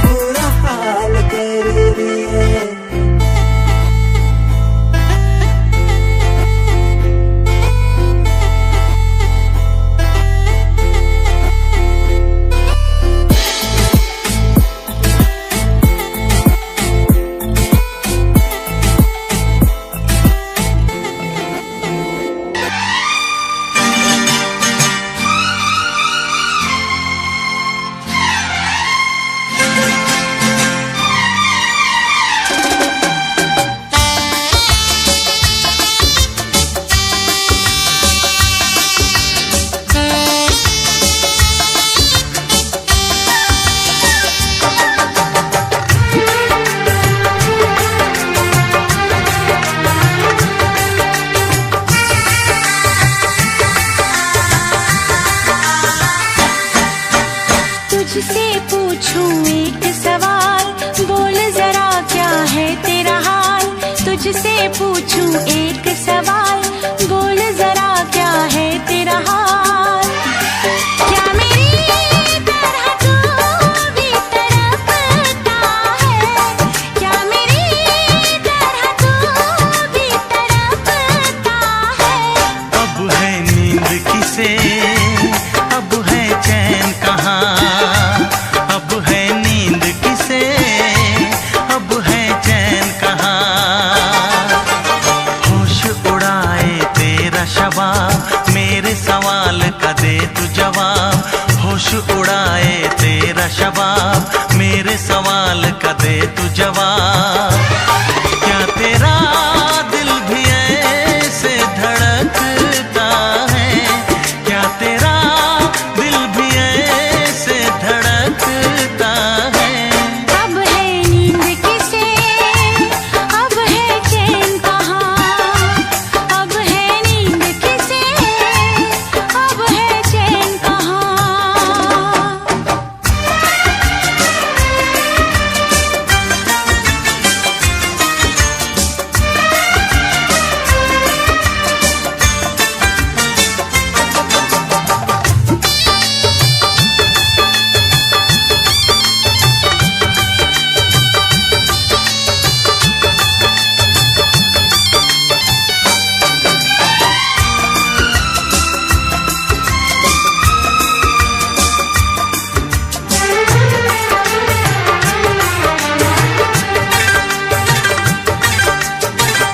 बुरा हाल कर दी है। तुझसे पूछूं एक सवाल, बोल जरा क्या है तेरा हाल। तुझसे पूछूं एक सवाल, बोल जरा क्या है तेरा हाल। क्या मेरी तरह तू भी तड़पता है, क्या मेरी तरह तू भी तड़पता है। अब है नींद किसे, अब है चैन कहाँ, अब है नींद किसे, अब है चैन कहाँ। होश उड़ाए तेरा शबाब, मेरे सवाल का दे तू जवाब। होश उड़ाए तेरा शबाब, मेरे सवाल का दे तू जवाब। क्या तेरा दिल भी ऐसे धड़कता है, क्या तेरा दिल भी ऐसे धड़कता है। अब है नींद किसे, अब है चैन कहाँ। अब है नींद किसे, अब है चैन कहाँ।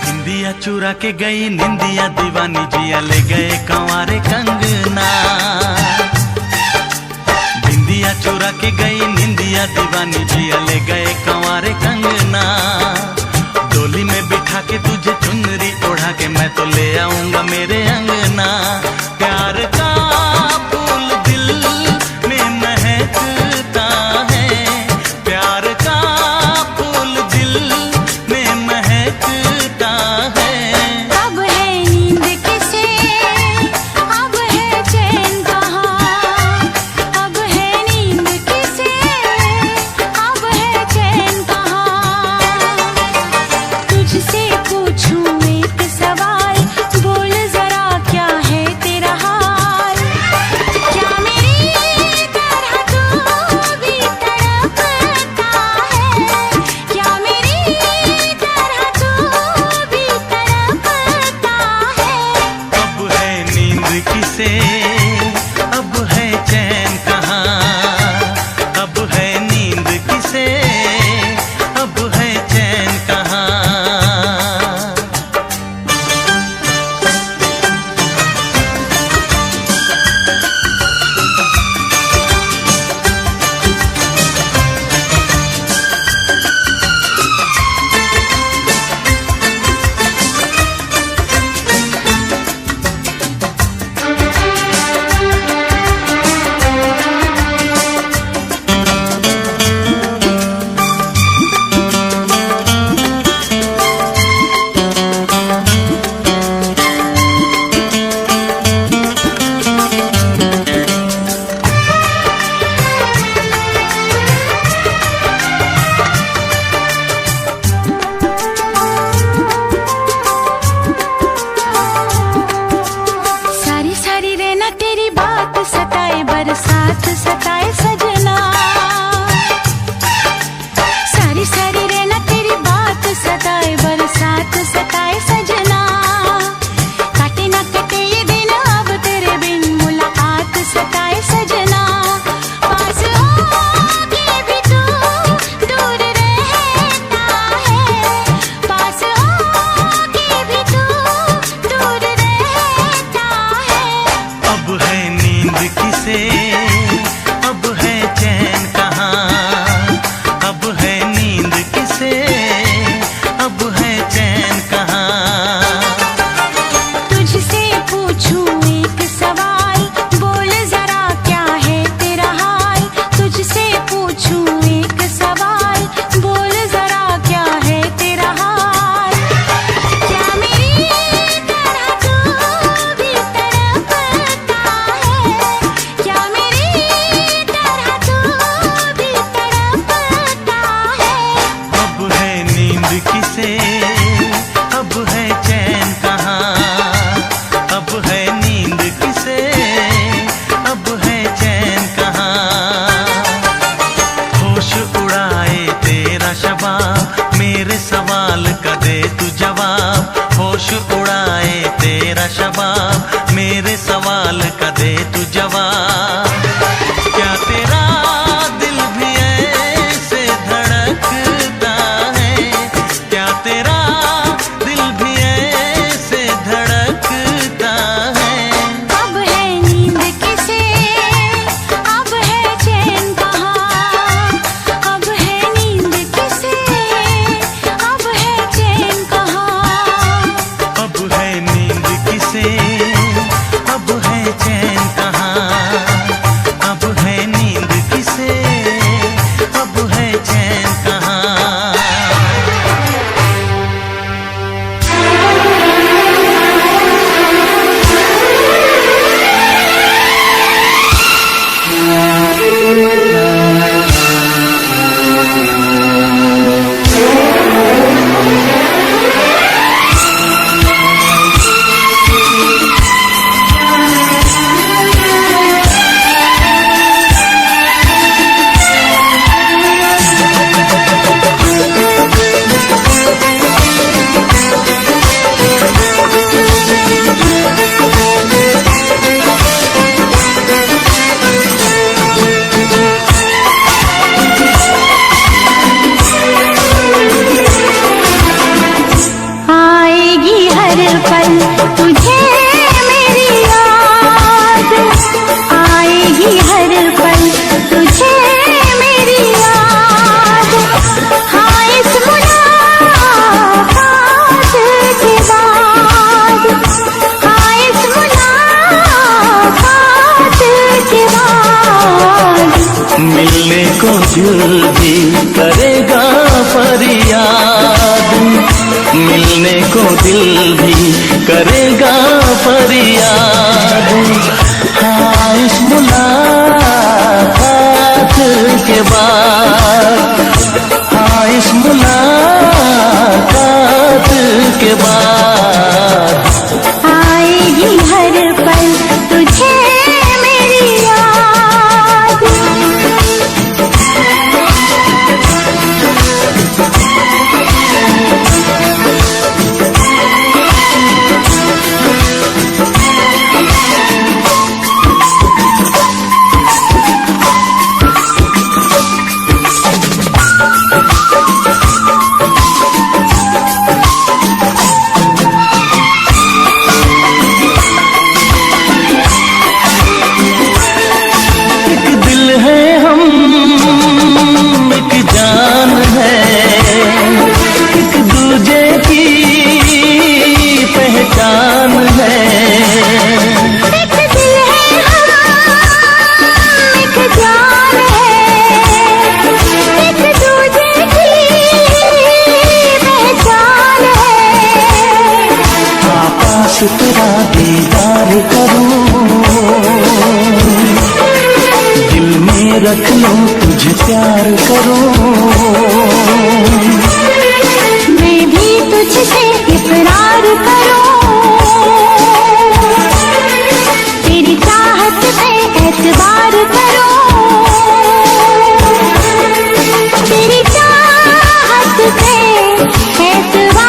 निंदिया चुरा के गई निंदिया दीवानी, जिया ले गए कंवारे कंगना। निंदिया चुरा के गई निंदिया दीवानी, जिया ले गए कंवारे कंगना। डोली में बिठा के तुझे चुनरी ओढ़ा के मैं तो ले आऊंगा मेरे अंगना। प्यार का फूल दिल में महकता है, प्यार का फूल दिल में महकता है। अब है नींद किसे, अब है चैन कहाँ। अब है नींद किसे, अब है चैन कहाँ। तुझसे पूछूं एक सवाल, बोल जरा क्या है तेरा हाल। क्या मेरी तरह तू भी तड़पता है, क्या मेरी तरह तू भी तड़पता है। अब है नींद किसे, अब है चैन कहाँ। अब है नींद किसे, अब है चैन कहाँ। रहना तेरी बात सताए, बरसात सताए सजना। सारी सारी रहना तेरी बात सताए, बरसात सताए सजना। काटे ना कटे ये दिन अब तेरे बिन, मुलाकात सताए सजना। पास होके भी तू दूर रहता है, पास होके भी तू दूर रहता है। अब है नींद किसे, अब है चैन कहाँ, अब है नींद किसे, अब है चैन कहाँ। तुझसे पूछूं एक सवाल, बोल जरा क्या है तेरा हाल। तुझसे पूछूं एक सवाल, बोल जरा क्या है तेरा हाल। क्या मेरी तरह तू भी तड़पता है, क्या मेरी तरह तू भी तड़पता है। अब है नींद किसे, अब है चैन कहाँ, अब है नींद किसे, अब है चैन कहाँ। होश उड़ाए तेरा शबाब, मेरे सवाल का दे तू जवाब। होश उड़ाए तेरा शबाब, मेरे सवाल का दे तू जवाब। क्या तेरा दिल भी ऐसे धड़कता है, क्या तेरा दिल भी ऐसे धड़कता है। अब है नींद किसे, अब है चैन कहाँ। अब है नींद किसे, अब है चैन कहाँ। अब है नींद किसे, अब है चैन कहाँ। अब है नींद किसे, अब है चैन कहाँ। आएगी हर पल तुझे मेरी याद, आएगी हर पल तुझे मेरी याद। हाँ इस मुलाकात के बाद, हाँ इस मुलाकात के बाद। मिलने को दिल भी करेगा फरियाद, मिलने को दिल भी करेगा फरियाद। हाँ इस मुलाकात के बाद, हाँ इस मुलाकात के बाद। आएगी हर पल तुझे मेरी याद। एक दिल है हम, एक जान है, एक दूजे की पहचान है। एक दिल है हम, एक जान है, एक दूजे की पहचान है। पास तेरा दीदार करूं, दिल में रख लूं तुझे प्यार करूं। मैं भी तुझसे इकरार करूं, तेरी एतबार करो, तेरी चाहत पे एतबार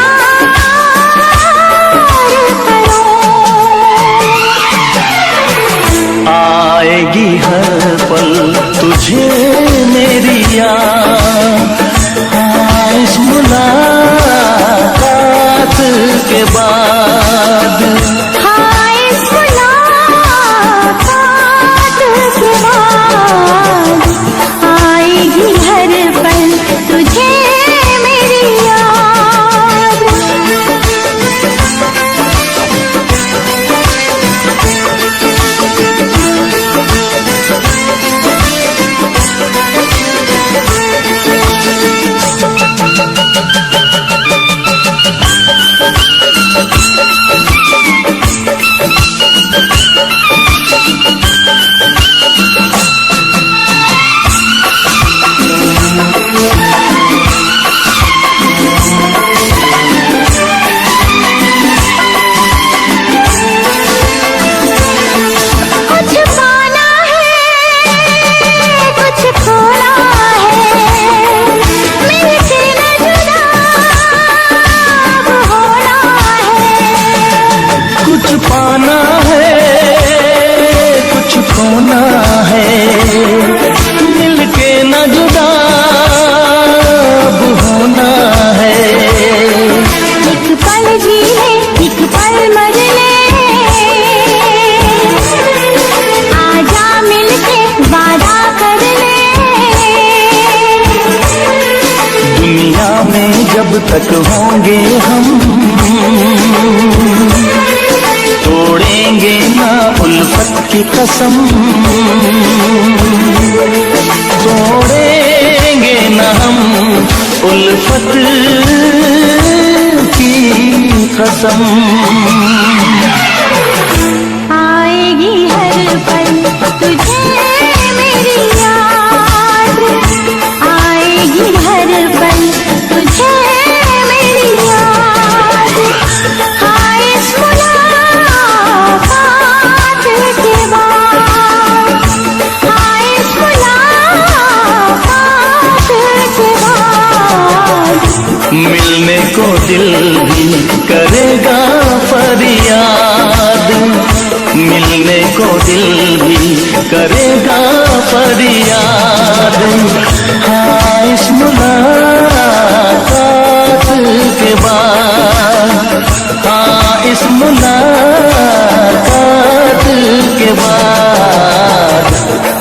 करो। आएगी हर पल तुझे मेरी याद, इस मुलाकात के बाद, हाँ इस मुलाकात के बाद आएगी हर पल तुझे मेरी याद। कुछ पाना है, कुछ खोना है, मिलके न जुदा अब होना है। कुछ पाना है कुछ खोना है, मिलके न जुदा अब होना है। एक पल जी ले, एक पल मर ले, आजा मिलके वादा कर ले। दुनिया में जब तक होंगे हम, तोड़ेंगे ना उल्फत की कसम, तोड़ेंगे ना हम उल्फत की कसम। आएगी हर पल तुझे मेरी याद, आएगी हर पल तुझे मेरी याद। हाँ इस मुलाकात के बाद, हाँ इस मुलाकात के बाद मिलने को दिल भी करेगा फरियाद, मिलने को दिल भी करेगा फरियाद। हाँ इस मुलाकात के बाद, हाँ इस मुलाकात के बाद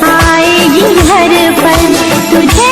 आएगी हर पल तुझे